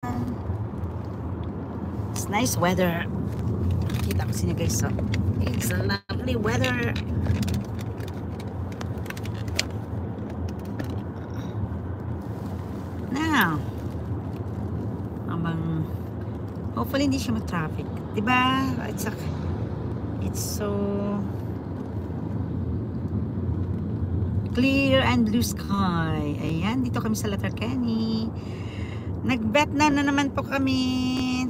It's nice weather. Kita ko siya guys. So, it's a lovely weather. Now, hopefully hindi siya ma-traffic. Diba? It's so clear and blue sky. Ayan, dito kami sa Letterkenny. Nag-bet na naman po kami.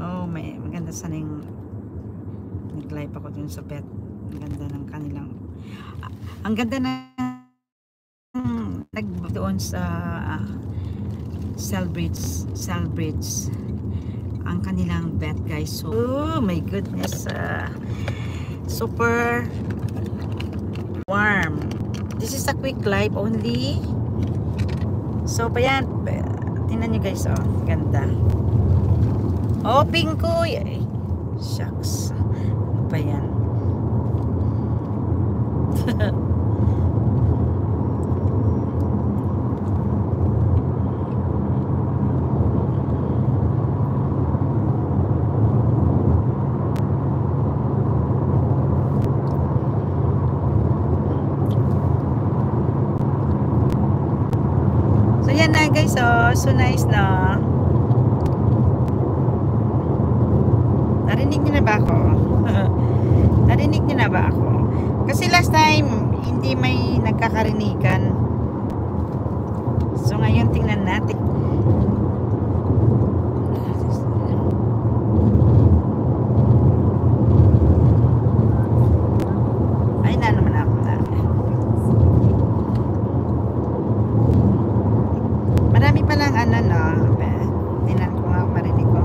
Oh, maganda sana yung nag-live ako dun sa bet. Ang ganda ng kanilang ang ganda na doon sa Selbridge ang kanilang bet guys. So, oh my goodness, super warm. This is a quick live only. So, pa yan. Tingnan nyo guys, oh. Ganda. Oh, pink ko. Shucks. Ano pa yan? Yan na guys, so nice na. Narinig niyo na ba ako? Narinig niyo na ba ako? Kasi last time hindi may nagkakarinigan. So ngayon tingnan natin. Ay na naman ako na. Marami palang ano no. Tingnan ko nga marinig ko.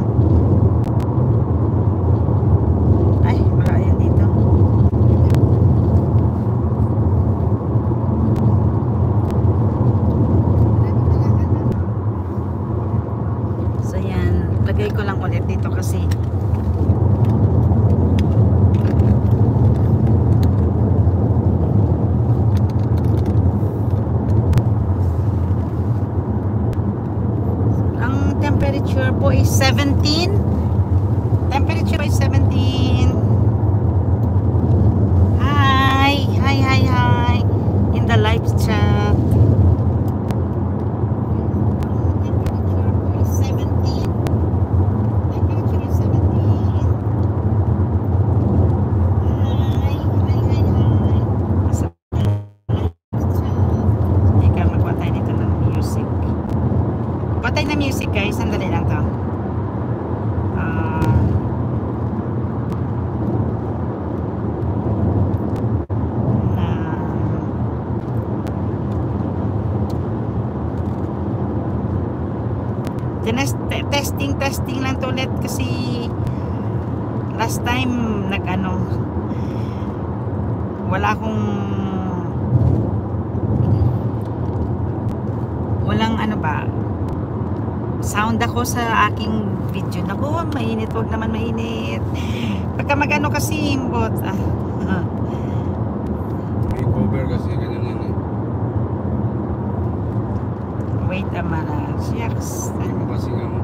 Ay, wala yan dito. So yan, lagay ko lang ulit dito kasi temperature po is 17. Temperature is 17. Hi in the live chat. Temperature po is 17. Temperature is 17. Hi. Ika, magwa tayo dito ng music. Patay na music guys, sandali lang to. Testing lang to ulit kasi last time walang sound ako sa aking video. Naku, mainit, wag naman mainit. Pagka magano kasi imbot. May cover kasi ganyan yan eh. Wait a minute. Shucks. Hindi mo kasi nga mo.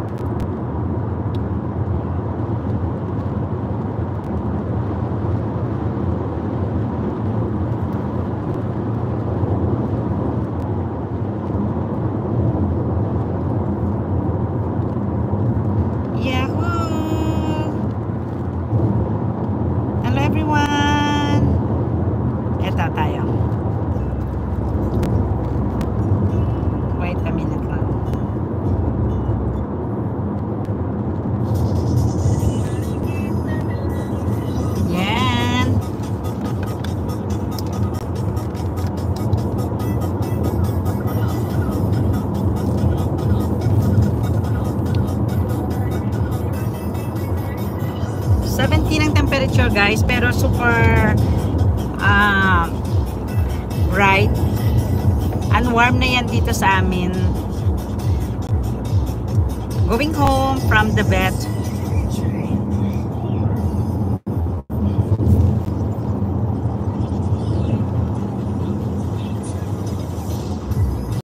Guys, pero super bright and warm na yan dito sa amin. Going home from the bed.